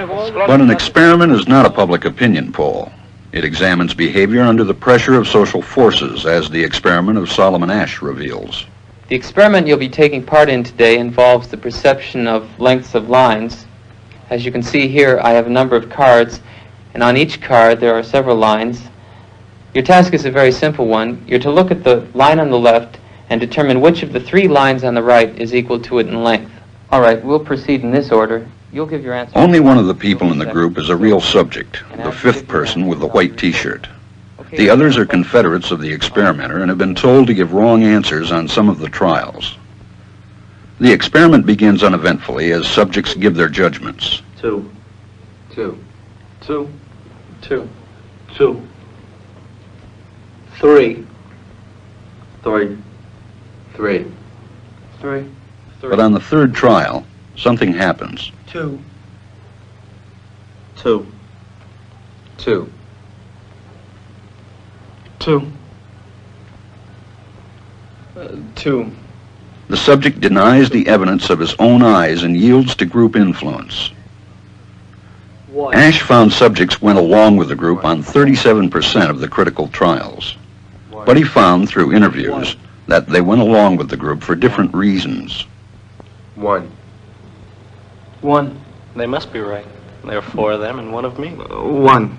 But an experiment is not a public opinion poll. It examines behavior under the pressure of social forces, as the experiment of Solomon Asch reveals. The experiment you'll be taking part in today involves the perception of lengths of lines. As you can see here, I have a number of cards, and on each card there are several lines. Your task is a very simple one. You're to look at the line on the left and determine which of the three lines on the right is equal to it in length. All right, we'll proceed in this order. You'll give your answer. Only one of the people in the group is a real subject, the fifth person with the white T-shirt. The others are confederates of the experimenter and have been told to give wrong answers on some of the trials. The experiment begins uneventfully as subjects give their judgments. 2. 2. 2. 2. 2. 3. 3. 3. 3. But on the third trial, something happens. 2. 2. 2. 2. 2. The subject denies the evidence of his own eyes and yields to group influence. 1. Asch found subjects went along with the group on 37% of the critical trials. But he found through interviews that they went along with the group for different reasons. 1. 1. They must be right. There are 4 of them and 1 of me. 1.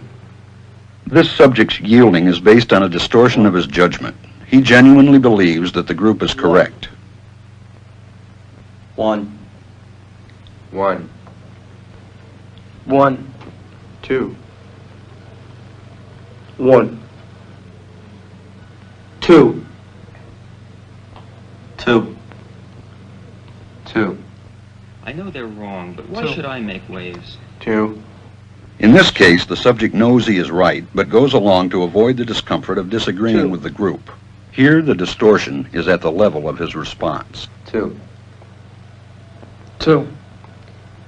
This subject's yielding is based on a distortion of his judgment. He genuinely believes that the group is correct. 1. 1. 1. 2. 1. 2. 2. 2. I know they're wrong, but why should I make waves? 2. In this case, the subject knows he is right, but goes along to avoid the discomfort of disagreeing with the group. Here, the distortion is at the level of his response. 2. 2.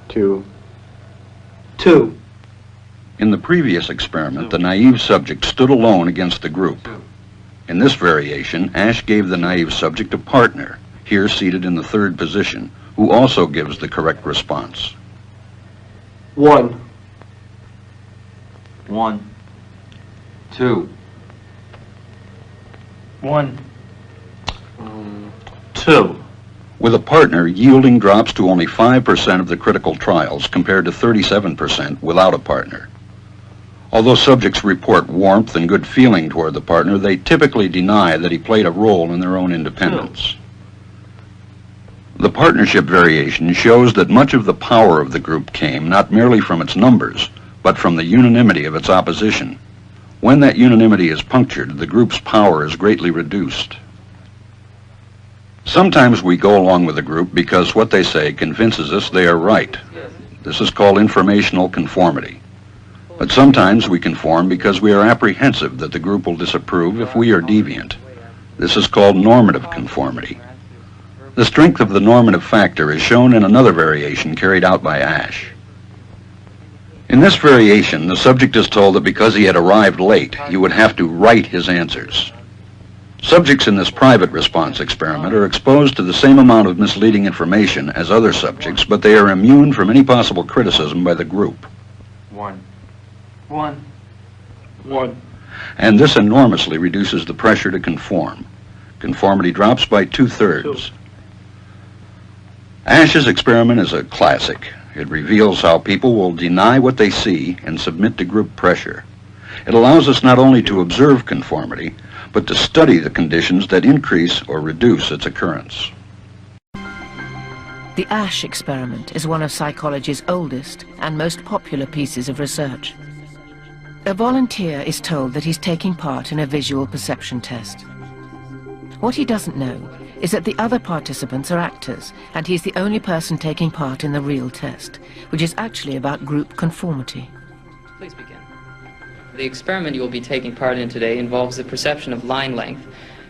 2. 2. In the previous experiment, the naive subject stood alone against the group. In this variation, Asch gave the naive subject a partner, here seated in the third position, who also gives the correct response. 1. 1. 2. 1. 2. With a partner, yielding drops to only 5% of the critical trials compared to 37% without a partner. Although subjects report warmth and good feeling toward the partner, they typically deny that he played a role in their own independence. The partnership variation shows that much of the power of the group came not merely from its numbers, but from the unanimity of its opposition. When that unanimity is punctured, the group's power is greatly reduced. Sometimes we go along with the group because what they say convinces us they are right. This is called informational conformity. But sometimes we conform because we are apprehensive that the group will disapprove if we are deviant. This is called normative conformity. The strength of the normative factor is shown in another variation carried out by Asch. In this variation, the subject is told that because he had arrived late, he would have to write his answers. Subjects in this private response experiment are exposed to the same amount of misleading information as other subjects, but they are immune from any possible criticism by the group. 1. 1. 1. And this enormously reduces the pressure to conform. Conformity drops by 2/3. Asch's experiment is a classic. It reveals how people will deny what they see and submit to group pressure. It allows us not only to observe conformity, but to study the conditions that increase or reduce its occurrence. The Asch experiment is one of psychology's oldest and most popular pieces of research. A volunteer is told that he's taking part in a visual perception test. What he doesn't know is that the other participants are actors, and he's the only person taking part in the real test, which is actually about group conformity. Please begin. The experiment you will be taking part in today involves the perception of line length.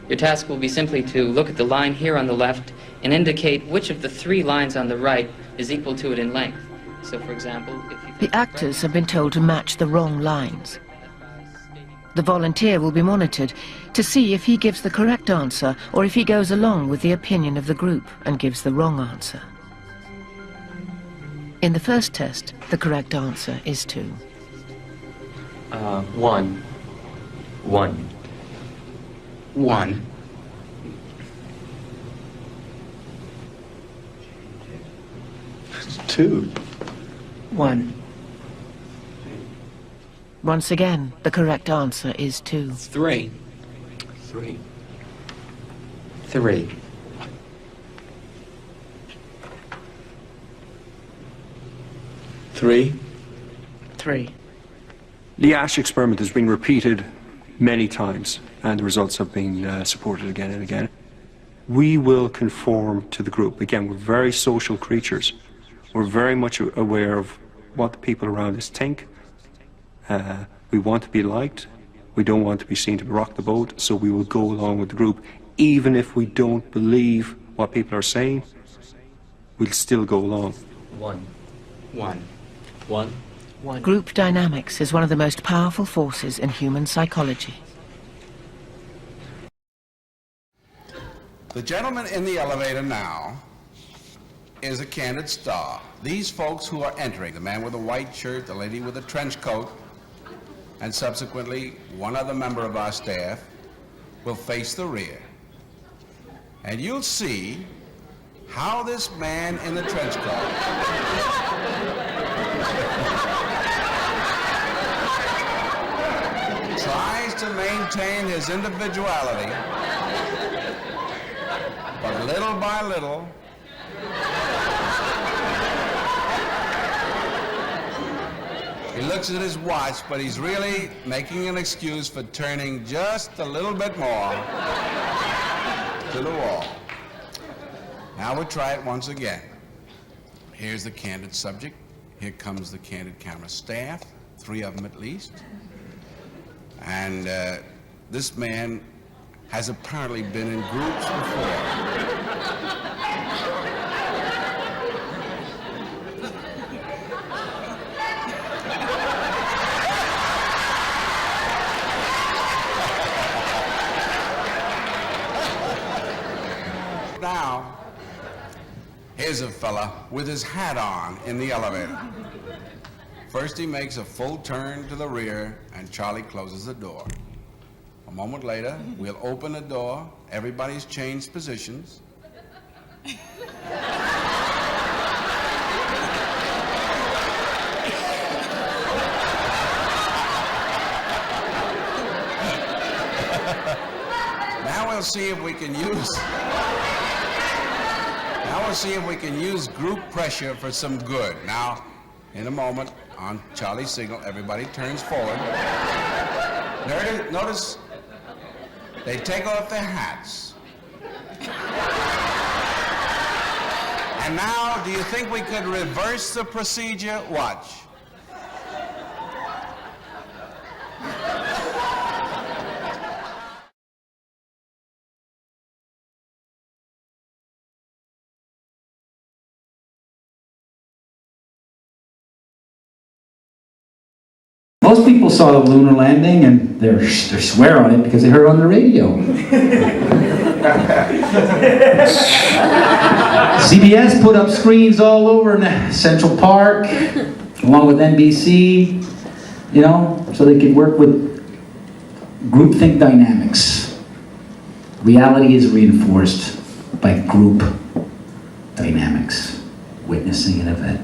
Your task will be simply to look at the line here on the left and indicate which of the 3 lines on the right is equal to it in length. So, for example, if you... The actors have been told to match the wrong lines. The volunteer will be monitored to see if he gives the correct answer or if he goes along with the opinion of the group and gives the wrong answer. In the first test, the correct answer is 2. 1. 1. 1. 2. 1. Once again, the correct answer is 2. 3. 3. 3. 3. 3. The Ash experiment has been repeated many times, and the results have been supported again and again. We will conform to the group. Again, we're very social creatures. We're very much aware of what the people around us think. We want to be liked. We don't want to be seen to rock the boat, so we will go along with the group. Even if we don't believe what people are saying, we'll still go along. 1. 1. 1. 1. Group dynamics is one of the most powerful forces in human psychology. The gentleman in the elevator now is a candid star. These folks who are entering, the man with a white shirt, the lady with a trench coat, and subsequently one other member of our staff will face the rear. And you'll see how this man in the trench coat tries to maintain his individuality, but little by little, he looks at his watch, but he's really making an excuse for turning just a little bit more to the wall. Now we'll try it once again. Here's the candid subject. Here comes the candid camera staff, 3 of them at least. And this man has apparently been in groups before. Now, here's a fella with his hat on in the elevator. First he makes a full turn to the rear and Charlie closes the door. A moment later, we'll open the door, everybody's changed positions. Now we'll see if we can use group pressure for some good. Now, in a moment, on Charlie's signal, everybody turns forward. Notice they take off their hats. And now, do you think we could reverse the procedure? Watch. Most people saw the lunar landing and they swear on it because they heard it on the radio. CBS put up screens all over in Central Park, along with NBC, you know, so they could work with groupthink dynamics. Reality is reinforced by group dynamics, witnessing an event.